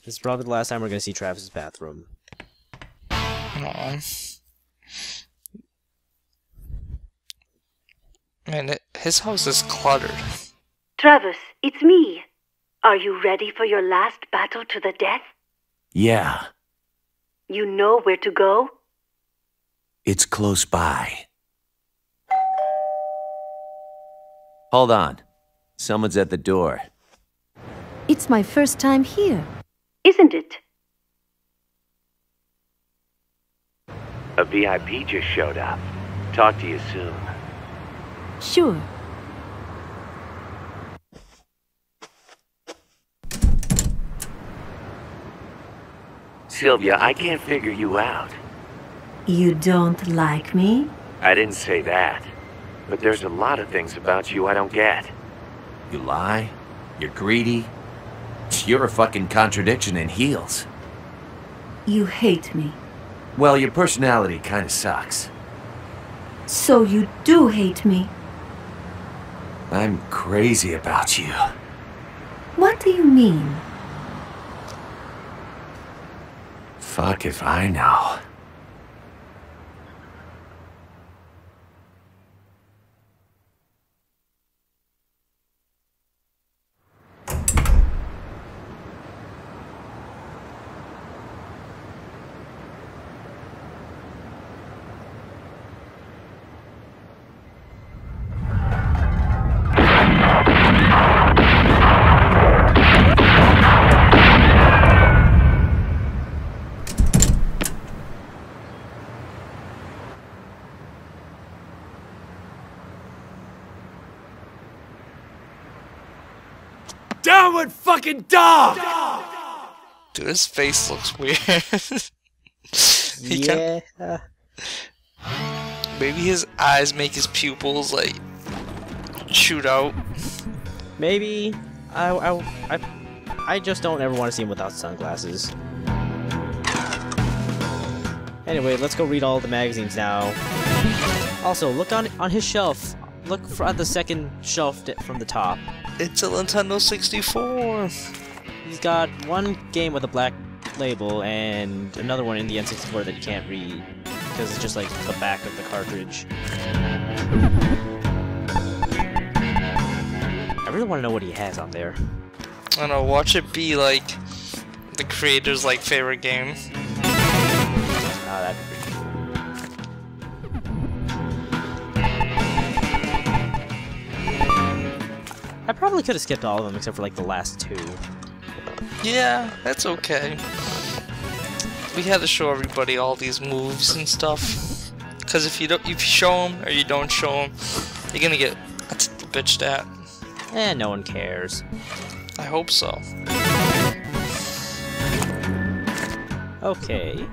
This is probably the last time we're gonna see Travis's bathroom. Aw. Man, his house is cluttered. Travis, it's me. Are you ready for your last battle to the death? Yeah, You know where to go? it's close by. Hold on. Someone's at the door. It's my first time here. Isn't it? A VIP just showed up. Talk to you soon. Sure. Sylvia, I can't figure you out. You don't like me? I didn't say that. But there's a lot of things about you I don't get. You lie. You're greedy. You're a fucking contradiction in heels. You hate me. Well, your personality kinda sucks. So you do hate me. I'm crazy about you. What do you mean? Fuck if I know. Downward fucking dog! Dude, his face looks weird. Yeah. Maybe his eyes make his pupils, like, shoot out. Maybe. I just don't ever want to see him without sunglasses. Anyway, let's go read all the magazines now. Also, look on his shelf. Look at the second shelf from the top. It's a Nintendo 64. He's got one game with a black label and another one in the N64 that you can't read because it's just like the back of the cartridge. I really want to know what he has on there. I don't know, watch it be like the creator's like favorite game. Ah, that'd be pretty cool. I probably could have skipped all of them except for like the last two. Yeah, that's okay. We had to show everybody all these moves and stuff. Cause if you show them or you don't show them, you're gonna get bitched at. Eh, no one cares. I hope so. Okay.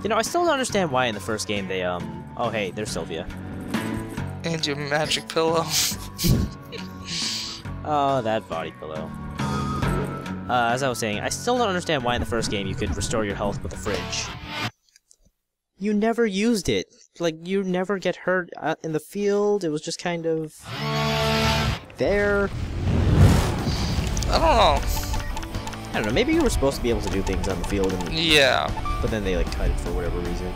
You know, I still don't understand why in the first game they, oh hey, there's Sylvia. And your magic pillow. Oh, that body pillow. As I was saying, I still don't understand why in the first game you could restore your health with a fridge. You never used it. Like, you never get hurt in the field. It was just kind of... there. I don't know. I don't know, maybe you were supposed to be able to do things on the field, and, Yeah. but then they, like, cut it for whatever reason.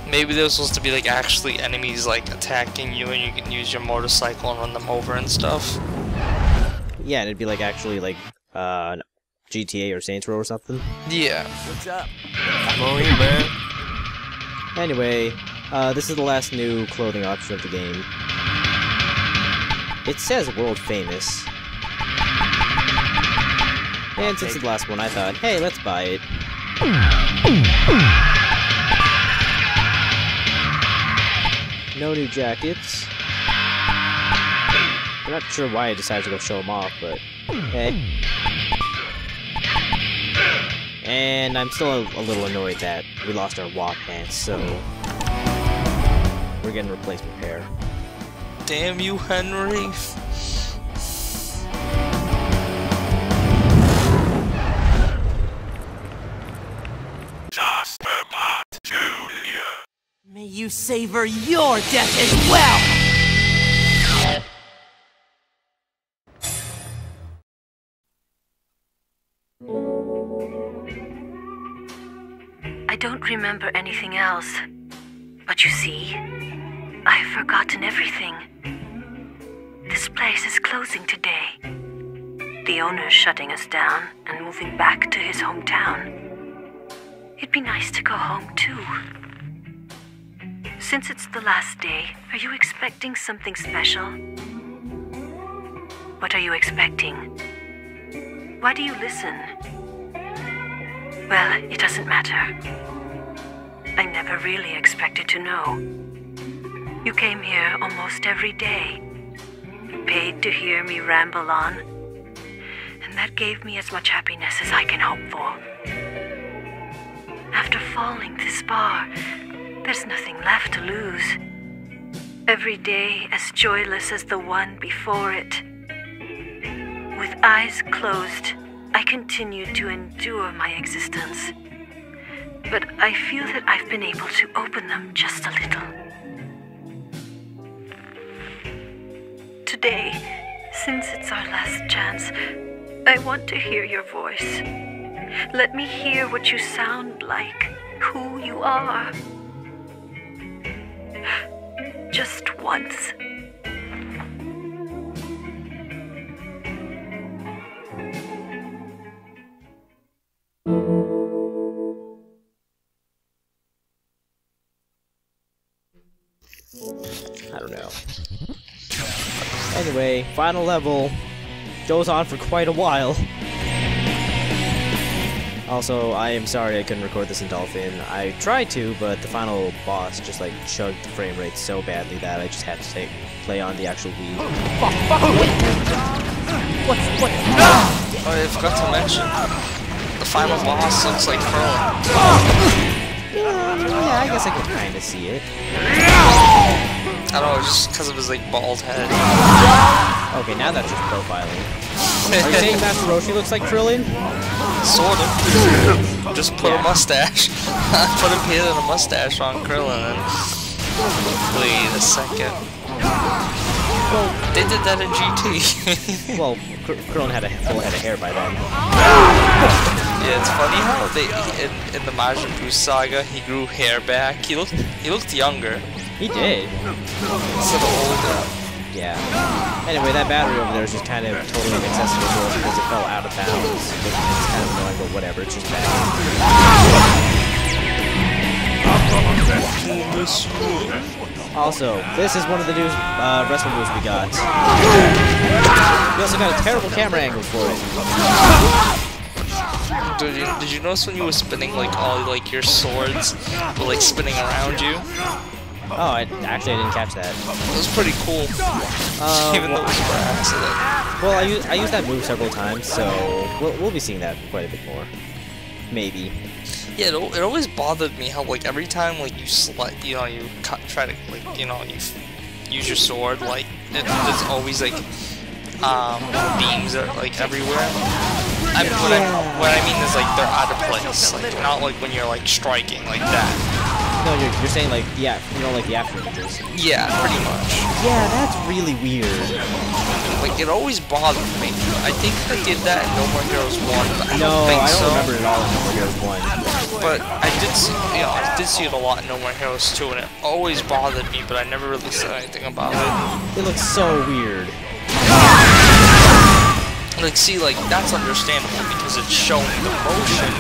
Maybe there's supposed to be like actually enemies like attacking you and you can use your motorcycle and run them over and stuff. Yeah, and it'd be like actually like GTA or Saints Row or something. Yeah. What's up? Come on in, man. Anyway, this is the last new clothing option of the game. It says world famous. And since it's the last one, I thought, hey, let's buy it. No new jackets. I'm not sure why I decided to go show them off, but hey. And I'm still a little annoyed that we lost our WA pants, so we're getting a replacement pair. Damn you, Henry. May you savor your death as well! I don't remember anything else. But you see, I've forgotten everything. This place is closing today. The owner's shutting us down and moving back to his hometown. It'd be nice to go home, too. Since it's the last day, are you expecting something special? What are you expecting? Why do you listen? Well, it doesn't matter. I never really expected to know. You came here almost every day. You paid to hear me ramble on. And that gave me as much happiness as I can hope for. After falling this far, there's nothing left to lose. Every day as joyless as the one before it. With eyes closed, I continue to endure my existence. But I feel that I've been able to open them just a little. Today, since it's our last chance, I want to hear your voice. Let me hear what you sound like, who you are. Just once. I don't know. Anyway, final level goes on for quite a while. Also, I am sorry I couldn't record this in Dolphin. I tried to, but the final boss just like chugged the frame rate so badly that I just had to play on the actual Wii. What? Oh, I forgot to mention, the final boss looks like Pearl. Yeah, I guess I can kind of see it. I don't know, just because of his like bald head. Okay, now that's just profiling. Are you saying Master Roshi looks like Krillin? Sort of. Just put a mustache. Put a beard and a mustache on Krillin. And... Wait a second. Well, they did that in GT. Well, Krillin had a full head of hair by then. Yeah, it's funny how they in the Majin Buu saga he grew hair back. He looked younger. He did. Instead of older. Yeah. Anyway, that battery over there is just kind of totally inaccessible to us because it fell out of bounds. It's kind of annoying, but whatever, it's just bad. Also, this is one of the new wrestling moves we got. We also got a terrible camera angle for it. Did you notice when you were spinning like all like your swords were like spinning around you? Oh, I didn't catch that. It was pretty cool. Even though it was by accident. Well, I used that move several times, so we'll be seeing that quite a bit more. Maybe. Yeah, it always bothered me how like every time like you try to like you use your sword, like there's always like beams are like everywhere. What I mean is like they're out of place, like not like when you're like striking like that. No, you're saying like the after images. Yeah, pretty much. Yeah, that's really weird. Like it always bothered me. I think they did that in No More Heroes 1, but I don't remember it all in No More Heroes 1. But I did see it a lot in No More Heroes 2, and it always bothered me, but I never really said anything about it. It looks so weird. Like, see, like, that's understandable because it's showing the motion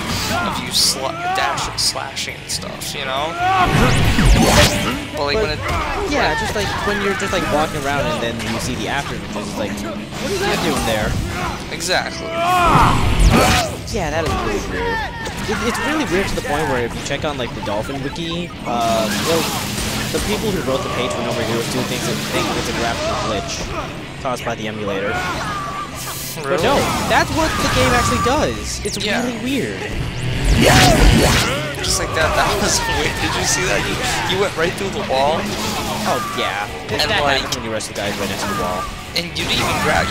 of you dashing, slashing and stuff, you know? But, like, when it... Yeah, just like when you're just, like, walking around and then you see the after images, it's like, what are you doing there? Exactly. Yeah, that is really weird. It's really weird to the point where if you check on, like, the Dolphin Wiki, the people who wrote the page for No More Heroes 2 think it's a graphical glitch caused by the emulator. Really? But no, that's what the game actually does. It's really weird. Just like that was weird. Did you see that? You went right through the wall. Oh, yeah. And that like, happens when you rest the guys right next to the wall. And you didn't even grabbed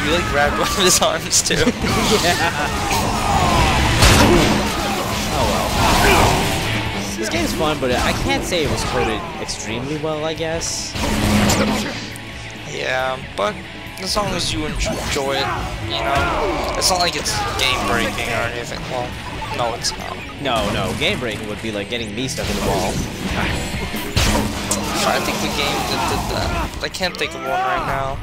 one of his arms too. Yeah. Oh well. This game's fun, but I can't say it was coded extremely well, I guess. Yeah, but as long as you enjoy it, you know. It's not like it's game breaking or anything. Well, no, it's not. No, game breaking would be like getting me stuck in the wall. I'm trying to think of a game that did that. I can't think of one right now.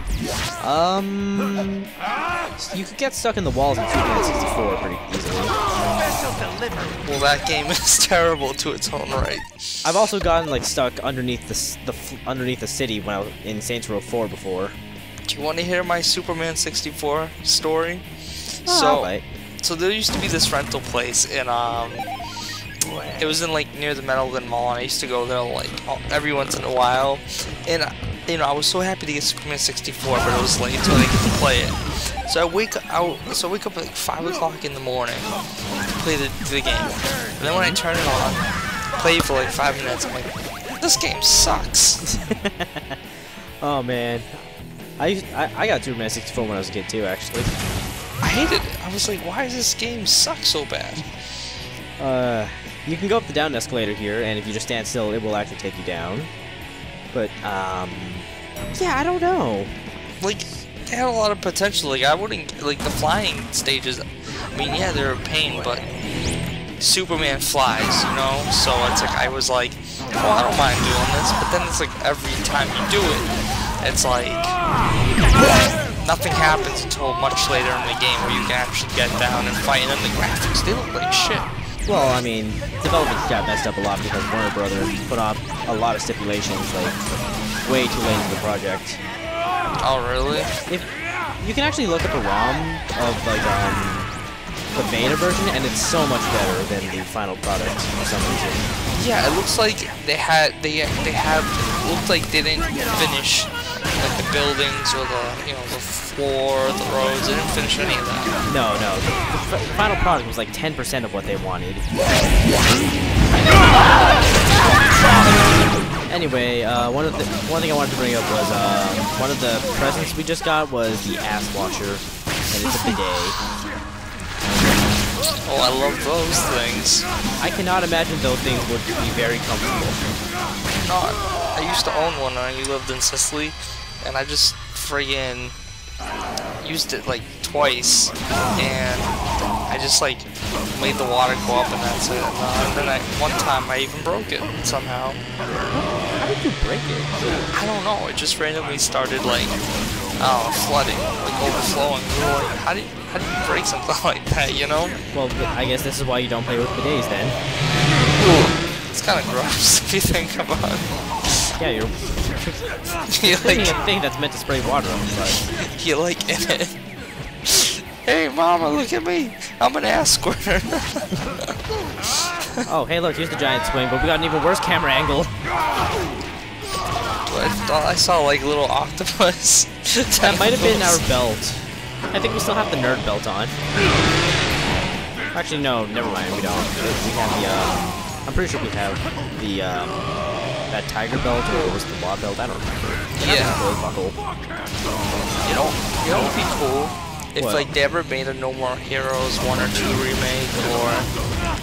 You could get stuck in the walls in Superman 64 pretty easily. Well, that game is terrible to its own right. I've also gotten like stuck underneath the city when I was in Saints Row 4 before. Do you want to hear my Superman 64 story? So there used to be this rental place in it was in like near the Meadowland Mall, and I used to go there like every once in a while. And you know, I was so happy to get Superman 64, but it was late, so I didn't get to play it. So I wake up at like 5 o'clock in the morning to play the game. And then when I turn it on, play it for like 5 minutes, I'm like, this game sucks. Oh man, I got Superman 64 when I was a kid too, actually. I hated it. I was like, why does this game suck so bad? You can go up the down escalator here, and if you just stand still, it will actually take you down. But, yeah, I don't know. Like, they had a lot of potential. Like, I wouldn't, like, the flying stages, I mean, yeah, they're a pain, but Superman flies, you know? So it's like, I was like, oh, I don't mind doing this, but then it's like, every time you do it, it's like, nothing happens until much later in the game where you can actually get down and fight, and then the graphics, they look like shit. Well, I mean, development got messed up a lot because Warner Brothers put up a lot of stipulations, like, way too late into the project. Oh, really? If you can actually look up a ROM of, like, the beta version, and it's so much better than the final product for some reason. Yeah, it looks like it looked like they didn't finish, like, the buildings or the, you know, the floor, the roads. They didn't finish any of that. No, the final product was like 10% of what they wanted. Anyway, one thing I wanted to bring up was one of the presents we just got was the ass washer, and it's a bidet. Oh, I love those things. I cannot imagine those things would be very comfortable. No, I used to own one when I lived in Sicily, and I just friggin' used it like twice, and I just like made the water go up, and that's it. And then one time I even broke it somehow. How did you break it? I don't know. It just randomly started like flooding, like overflowing. Like, how do you break something like that? You know? Well, I guess this is why you don't play with bidets then. It's kind of gross if you think about it. Yeah, you're like a thing that's meant to spray water on the side. You like in it. Hey, mama, look at me. I'm an ass squirter. Oh, hey, look, here's the giant swing, but we got an even worse camera angle. I thought I saw like a little octopus. That might have been our belt. I think we still have the nerd belt on. Actually, no, never mind, we don't. We have the, I'm pretty sure we have the, that tiger belt, or was it the law belt? I don't remember. Yeah. Buckle. You know what would be cool? If What? like they ever made a No More Heroes 1 or 2 remake, or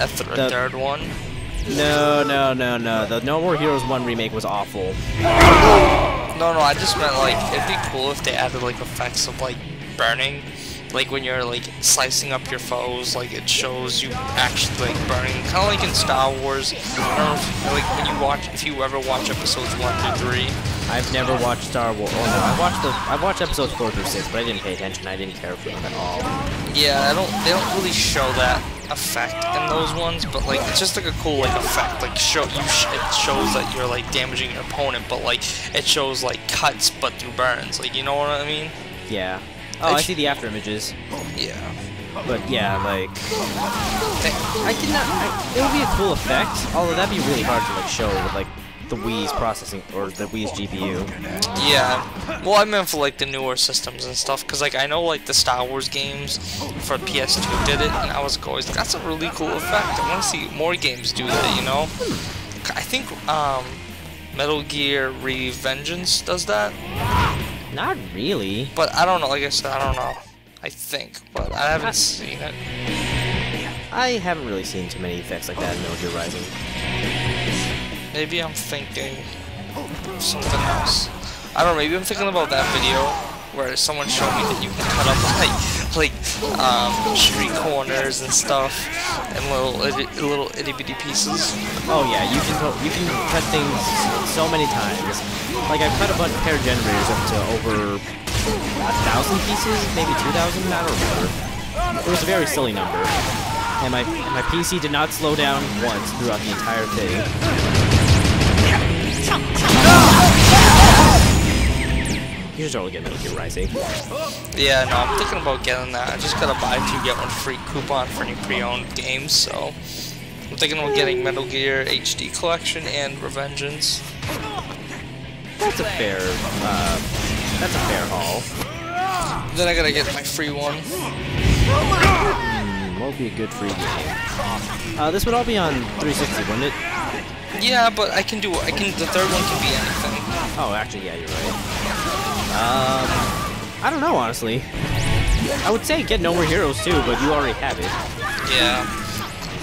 a third one. No. The No More Heroes 1 remake was awful. No, I just meant like it'd be cool if they added like effects of like burning. Like when you're like slicing up your foes, like it shows you actually like burning, kind of like in Star Wars. I don't know if, like when you watch, if you ever watch episodes 1 through 3. I've never watched Star Wars. Oh no, I've watched episodes 4 through 6, but I didn't pay attention. I didn't care for them at all. Yeah, they don't really show that effect in those ones, but like it's just like a cool like effect. Like it shows that you're like damaging your opponent, but like it shows like cuts but through burns. Like, you know what I mean? Yeah. Oh, I see the after images. Yeah. But yeah, like I cannot. It would be a cool effect, although that'd be really hard to like show with like the Wii's processing or the Wii's GPU. Yeah. Well, I meant for like the newer systems and stuff, because like I know like the Star Wars games for PS2 did it, and I was always like, that's a really cool effect. I want to see more games do that, you know? I think Metal Gear Revengeance does that. Not really. But I don't know, like I said, I don't know. I think, but I haven't seen it. I haven't really seen too many effects like that in Metal Gear Rising. Maybe I'm thinking something else. I don't know, maybe I'm thinking about that video where someone showed me that you can cut up like street corners and stuff, and little itty bitty pieces. Oh yeah, you can cut things so many times. Like I've cut a bunch of pair generators up to over 1,000 pieces, maybe 2,000. I don't remember. It was a very silly number, and my PC did not slow down once throughout the entire thing. You should totally get Metal Gear Rising. Yeah, no, I'm thinking about getting that. I just got a buy 2 get 1 free coupon for any pre-owned games, so I'm thinking about getting Metal Gear HD Collection and Revengeance. That's a fair haul. Then I gotta get my free one. What would be a good free game? This would all be on 360, wouldn't it? Yeah, but the third one can be anything. Oh, actually, yeah, you're right. I don't know, honestly. I would say get No More Heroes too, but you already have it. Yeah.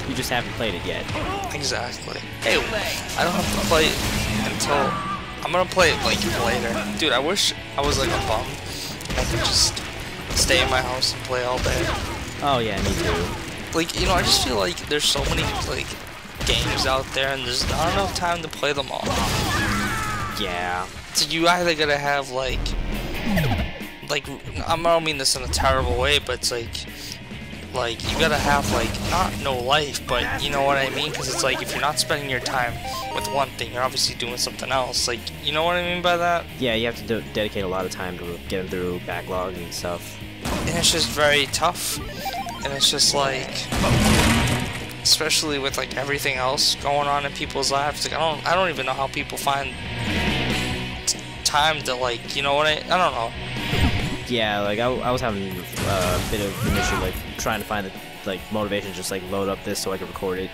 You just haven't played it yet. Exactly. Hey, I don't have to play it until... I'm gonna play it, like, later. Dude, I wish I was, like, a bum. I could just stay in my house and play all day. Oh, yeah, me too. Like, you know, I just feel like there's so many, like, games out there, and there's not enough time to play them all. Yeah. So you either gotta have, like, I don't mean this in a terrible way, but it's like you gotta have, like, not no life, but you know what I mean? Because it's like, if you're not spending your time with one thing, you're obviously doing something else. Like, you know what I mean by that? Yeah, you have to dedicate a lot of time to getting through backlogs and stuff. And it's just very tough. And it's just like, especially with, like, everything else going on in people's lives, like, I don't even know how people find time to, like, you know what I don't know. Yeah, like I was having a bit of an issue, like trying to find the motivation to just like load up this so I could record it,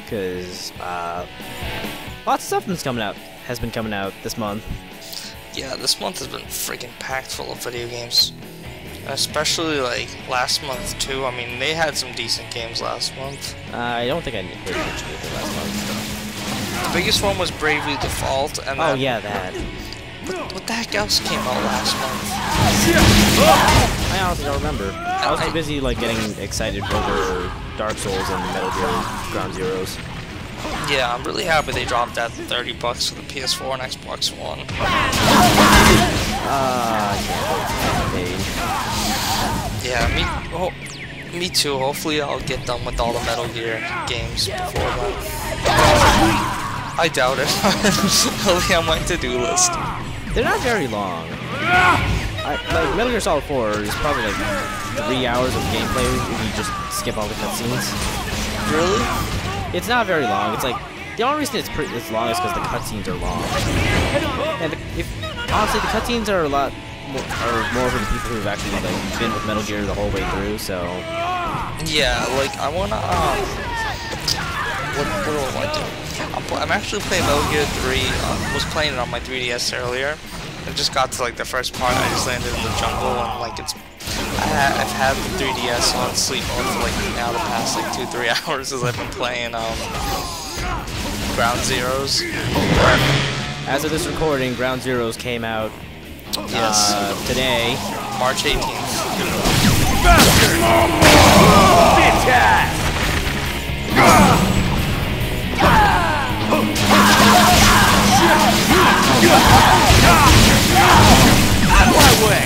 because lots of stuff has been coming out this month. Yeah, this month has been freaking packed full of video games, especially like last month too. I mean, they had some decent games last month. I don't think I did mention it last month. The biggest one was Bravely Default, and then, yeah, that. What the heck else came out last month? I honestly don't remember. I was too busy like getting excited over Dark Souls and Metal Gear Ground Zeroes. Yeah, I'm really happy they dropped that $30 for the PS4 and Xbox One. Yeah, me too. Hopefully I'll get done with all the Metal Gear games before then. I doubt it. It'll be on my to-do list. They're not very long. Like Metal Gear Solid 4 is probably like 3 hours of gameplay if you just skip all the cutscenes. Really? It's not very long. It's like the only reason it's long is because the cutscenes are long. And honestly, the cutscenes are more for the people who've actually like been with Metal Gear the whole way through. So yeah, like I wanna what do I want to do? I'm actually playing Metal Gear 3. Was playing it on my 3DS earlier. I just got to like the first part. I just landed in the jungle, and like I've had the 3DS on sleep mode for like now the past like 2-3 hours as I've been playing Ground Zeroes. As of this recording, Ground Zeroes came out today, March 18th. Out of my way!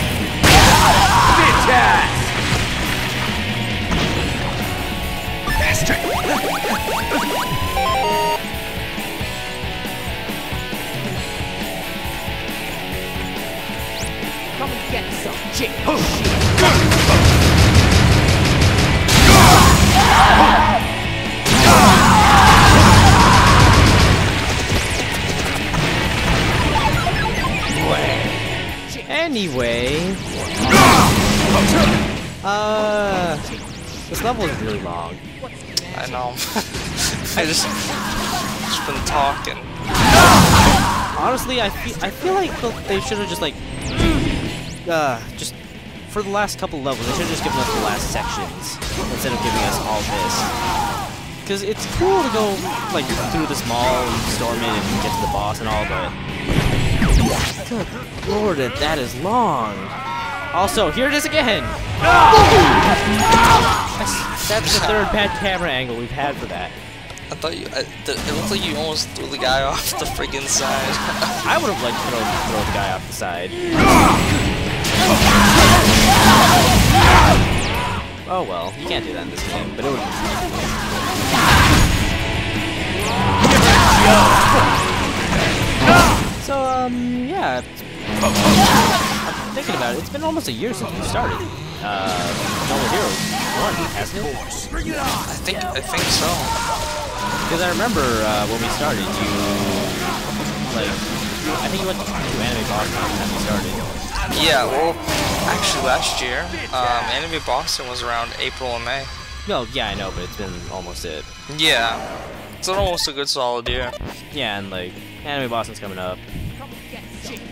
Bitch ass! Bastard! Come and get some chick Anyway, this level is really long. I know. I just been talking. Honestly, I feel like they should have just like just for the last couple levels, they should have just given us the last sections instead of giving us all this. Because it's cool to go like through this mall and storm it and get to the boss and all, but Good lord, that is long. Also, here it is again! That's the third bad camera angle we've had for that. I thought you. It looked like you almost threw the guy off the friggin' side. I would have liked to throw the guy off the side. Oh well, you can't do that in this game, but it would. So, yeah. I'm thinking about it. It's been almost a year since we started. No Heroes 1, hasn't it? I think so. Because I remember when we started, you I think you went to Anime Boston when we started. Yeah, well, actually last year, Anime Boston was around April and May. No, yeah, I know, but it's been almost it. Yeah, it's almost a good solid year. Yeah, and like Anime Boston's coming up.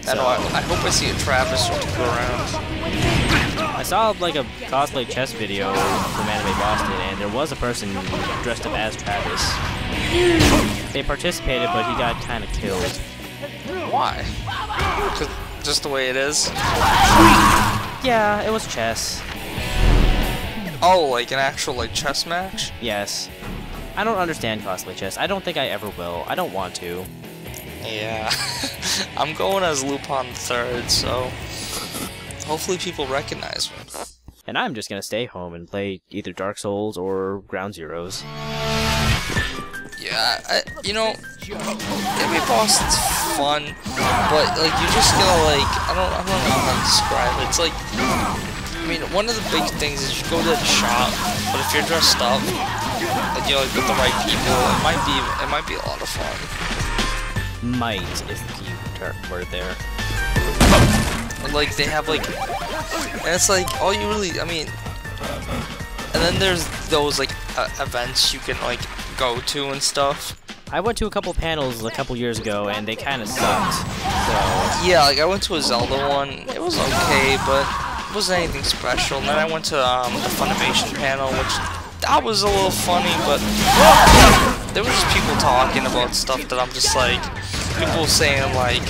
So, I hope I see a Travis or go around. I saw like a cosplay chess video from Anime Boston, and there was a person dressed up as Travis. They participated, but he got kind of killed. Why? Just the way it is? Yeah, it was chess. Oh, like an actual like chess match? Yes. I don't understand cosplay chess. I don't think I ever will. I don't want to. Yeah. I'm going as Lupin III, so hopefully people recognize me. And I'm just gonna stay home and play either Dark Souls or Ground Zeroes. Yeah, you know, Anime Boston's fun, but like you just gotta like I don't know how to describe it. It's like, I mean, one of the big things is you go to the shop, but if you're dressed up and you're like with the right people, it might be a lot of fun. Might is the key word there. And like they have like, and it's like all you really, I mean, and then there's those like events you can like go to and stuff. I went to a couple panels a couple years ago and they kind of sucked. So yeah, like I went to a Zelda one. It was okay, but it wasn't anything special. And then I went to the Funimation panel, which that was a little funny, but there was just people talking about stuff that I'm just like, people saying like,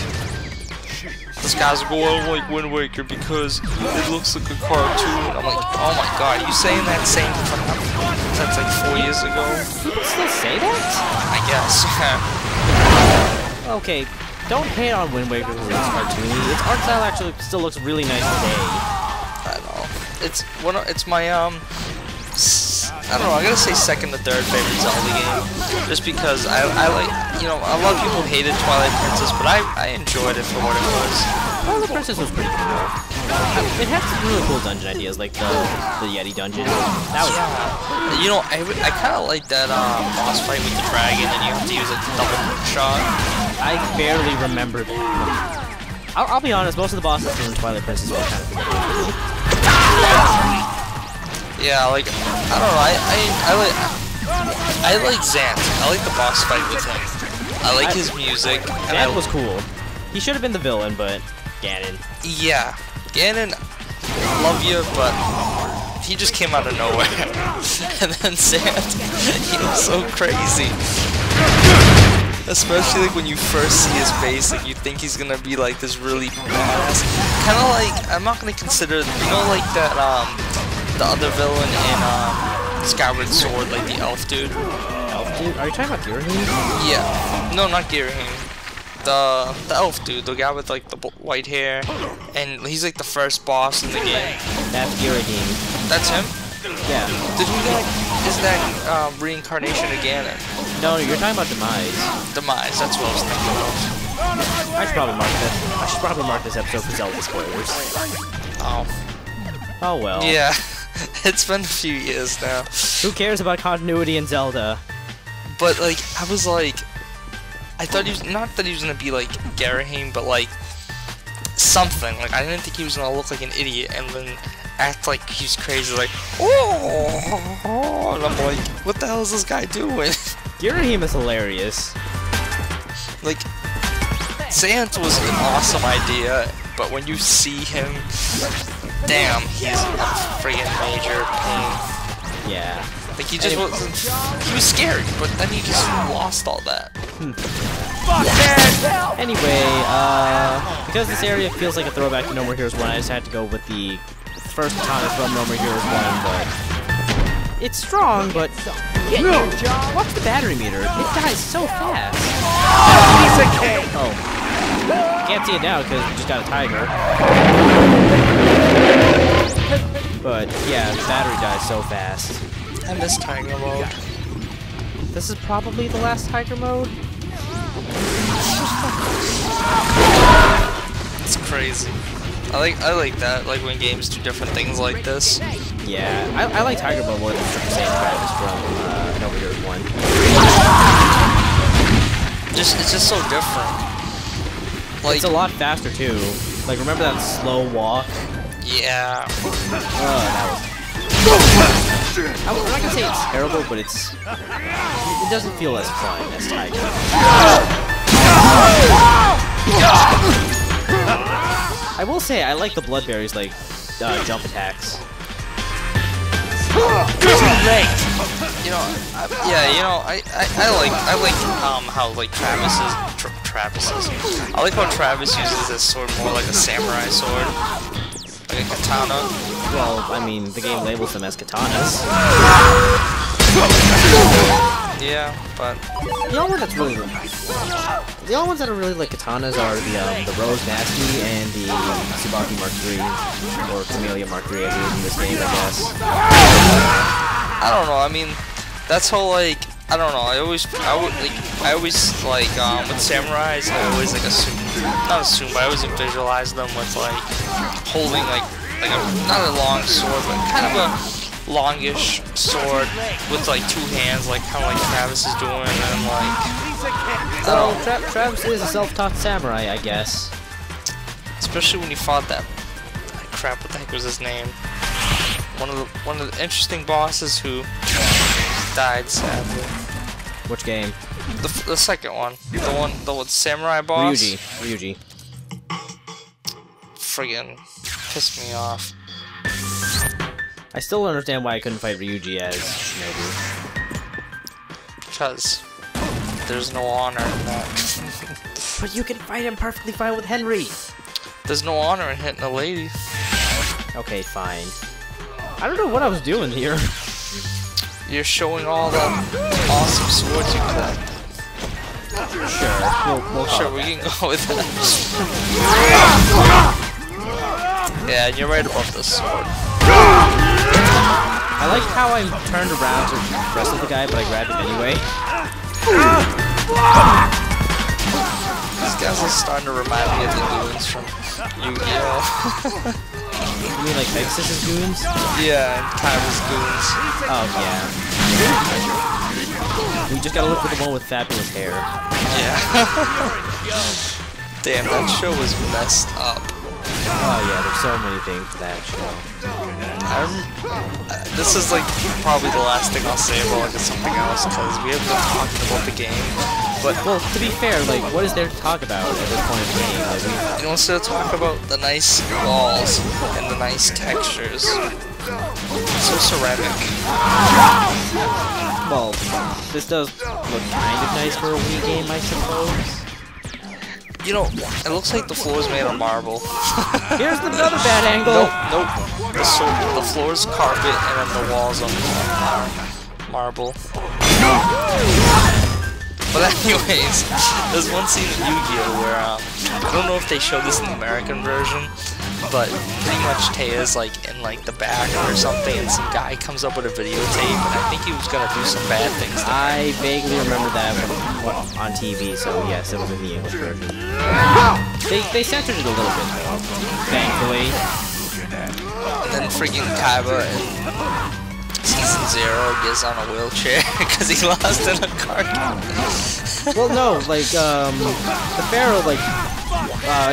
this guy's like, oh, I don't like Wind Waker because it looks like a cartoon. I'm like, oh my god, you saying that same from that's like 4 years ago? people still say that? I guess. Okay, don't hate on Wind Waker because it's cartoony. Its art style actually still looks really nice today. I know. It's my I don't know, I gotta say second to third favorite Zelda game. Just because I like, you know, a lot of people hated Twilight Princess, but I enjoyed it for what it was. Twilight Princess was pretty cool. It had some really cool dungeon ideas, like the Yeti dungeon. That was yeah. You know, I kind of like that boss fight with the dragon, and you have to use a double shot. I barely remember that. I'll be honest, most of the bosses in Twilight Princess were kind of forgettable. Yeah, like I don't know, I like Zant. I like the boss fight with him. I like his music. Zant was cool. He should have been the villain, but Ganon. Yeah, Ganon, love you, but he just came out of nowhere. And then Zant, he was so crazy. Especially like when you first see his face, like you think he's gonna be like this really badass. Kind of like, I'm not gonna consider, you know, like that the other villain in Skyward Sword, like the elf dude. Elf dude? Are you talking about Girahim? Yeah. No, not Girahim. The elf dude, the guy with like the white hair, and he's like the first boss in the game. That's Girahim. That's him? Yeah. Is that reincarnation of Ganon? No, you're talking about Demise. Demise, that's what I was thinking of. I should probably mark this episode for Zelda spoilers. Oh. Oh well. Yeah. It's been a few years now. Who cares about continuity in Zelda? But like, I was like, I thought he was, not that he was gonna be like Girahim, but like something. Like I didn't think he was gonna look like an idiot and then act like he's crazy, like oh, and I'm like, what the hell is this guy doing? Girahim is hilarious. Like, Sant was an awesome idea, but when you see him, damn, he's a friggin' major pain. Yeah. Like he just wasn't, he was scary, but then he just lost all that. Anyway, because this area feels like a throwback to No More Heroes 1, I just had to go with the first katana from No More Heroes 1, but it's strong, but watch the battery meter. It dies so fast. Oh. Can't see it now because we just got a tiger. But yeah, the battery dies so fast. I miss tiger mode. This is probably the last tiger mode. It's crazy. I like that, like when games do different things like this. Yeah, I like tiger mode more than Super Saiyan Travis from No More Heroes 1. It's just so different. Like, It's a lot faster too. Like, remember that slow walk? yeah. That was. I'm not gonna say it's terrible, but it doesn't feel as fun as Tiger. I will say I like the Bloodberries like jump attacks. You know, I like how like Travis is. I like how Travis uses this sword more like a samurai sword, like a katana. Well, I mean, the game labels them as katanas. Yeah, but The only one that's really the only ones that are really like katanas are the Rose Nasty and the Tsubaki Mark III or Camellia Mark III, I believe, in this game, I guess. I don't know. I mean, that's how like I don't know. I always like with samurais. I always like not assume, but I always visualize them with like holding like a not a long sword, but kind of a longish sword with like two hands, like kind of like Travis is doing, and like. Well, Travis is a self-taught samurai, I guess. Especially when you fought that crap. What the heck was his name? One of the interesting bosses who died sadly. Which game? The second one. The one samurai boss. Ryuji. Friggin' pissed me off. I still don't understand why I couldn't fight Ryuji as Shinobu. Because there's no honor in that. But you can fight him perfectly fine with Henry! There's no honor in hitting a lady. Okay, fine. I don't know what I was doing here. You're showing all the awesome swords you collect. Sure, Sure, we can go with that. Yeah, and you're right about this sword. I like how I turned around to wrestle the guy, but I grabbed him anyway. These guys are starting to remind me of the goons from Yu-Gi-Oh! You mean like Pegasus's goons? Yeah, and Kyra's goons. Oh, yeah. We just gotta look for the one with fabulous hair. Yeah. Damn, that show was messed up. Oh yeah, there's so many things to that show. This is like probably the last thing I'll say about like something else, because we haven't been talking about the game. But Well, to be fair, like, what is there to talk about at this point in the game? Like, you want to talk about the nice walls and the nice textures. So ceramic. well, this does look kind of nice for a Wii game, I suppose. You know, it looks like the floor is made of marble. Here's another bad angle! Nope. The floor is carpet and then the walls are marble. But anyways, there's one scene in Yu-Gi-Oh! Where, I don't know if they showed this in the American version, but pretty much Teia's like in like the back or something, and some guy comes up with a videotape, and I think he was gonna do some bad things to her. I vaguely remember that on TV, so yes, it was in the English version. They censored it a little bit, though, thankfully. And then freaking Kaiba in Season 0 gets on a wheelchair because he lost in a car. Well, no, like, the Pharaoh, like,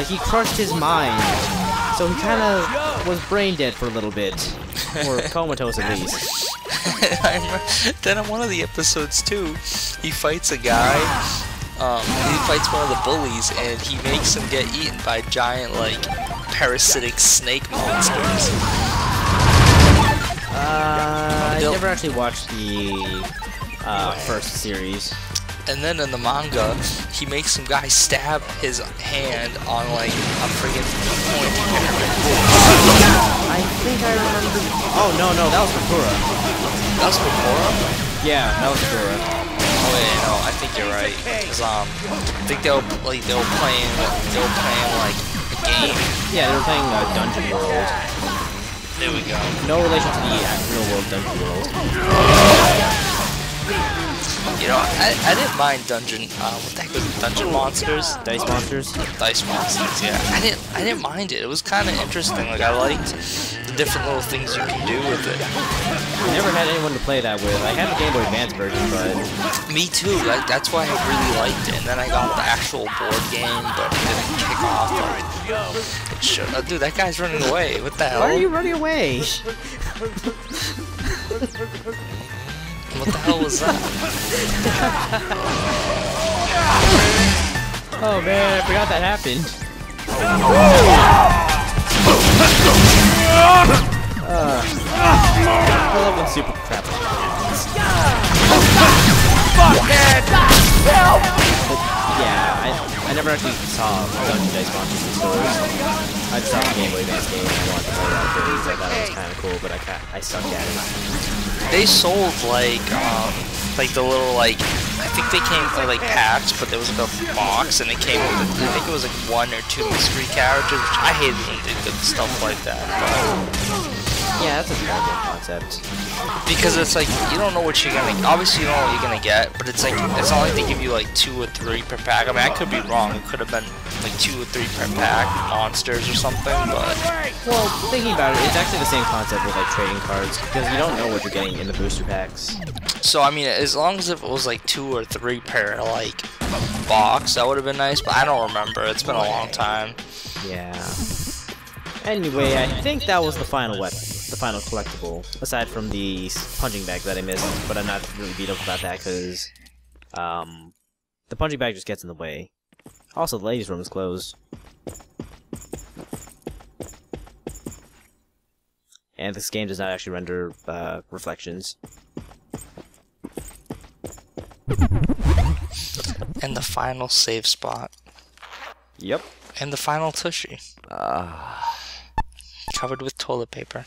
he crushed his mind, so he kind of was brain dead for a little bit, or comatose at least. Then in one of the episodes too, he fights a guy. He fights one of the bullies, and he makes him get eaten by giant, like, parasitic snake monsters. I never actually watched the first series. And then in the manga, he makes some guy stab his hand on like a friggin' point. I think I remember. Oh no, that was Kokura. That was Kokura? Yeah, that was Kokura. Oh wait, no, I think you're right. Cause I think they were playing like a game. Yeah, they were playing Dungeon World. There we go. No relation to the real world Dungeon World. You know, I didn't mind Dungeon. What the heck was it? Dungeon Monsters? Dice Monsters? Dice Monsters, yeah. I didn't mind it. It was kind of interesting. Like I liked the different little things you can do with it. I never had anyone to play that with. I had the Game Boy Advance version, but me too. Like that's why I really liked it. And then I got the actual board game, but it didn't kick off. Like, dude, that guy's running away. What the hell? Why are you running away? What the hell was that? Oh man, I forgot that happened. I love when super crap. Yeah, I never actually saw Dungeon Dice Monsters in stores. I just saw the Game Boy Advance game and I wanted to play that because I thought it was kind of cool, but I sucked at it. They sold like the little like I think they came with like packs, but there was like a box and it came with I think it was like 1 or 2 mystery characters, which I hated when they did stuff like that. But yeah, that's a terrible concept. Because it's like you don't know what you're gonna. Obviously, you don't know what you're gonna get, but it's like it's not like they give you like 2 or 3 per pack. I mean, I could be wrong. It could have been like 2 or 3 per pack, monsters or something. But well, thinking about it, it's actually the same concept with like trading cards because you don't know what you're getting in the booster packs. So I mean, as long as if it was like 2 or 3 per like box, that would have been nice. But I don't remember. It's been a long time. Yeah. Anyway, I think that was the final weapon. The final collectible, aside from the punching bag that I missed, but I'm not really beat up about that because the punching bag just gets in the way. Also, the ladies' room is closed. And this game does not actually render reflections. And the final save spot. Yep. And the final tushy. Covered with toilet paper.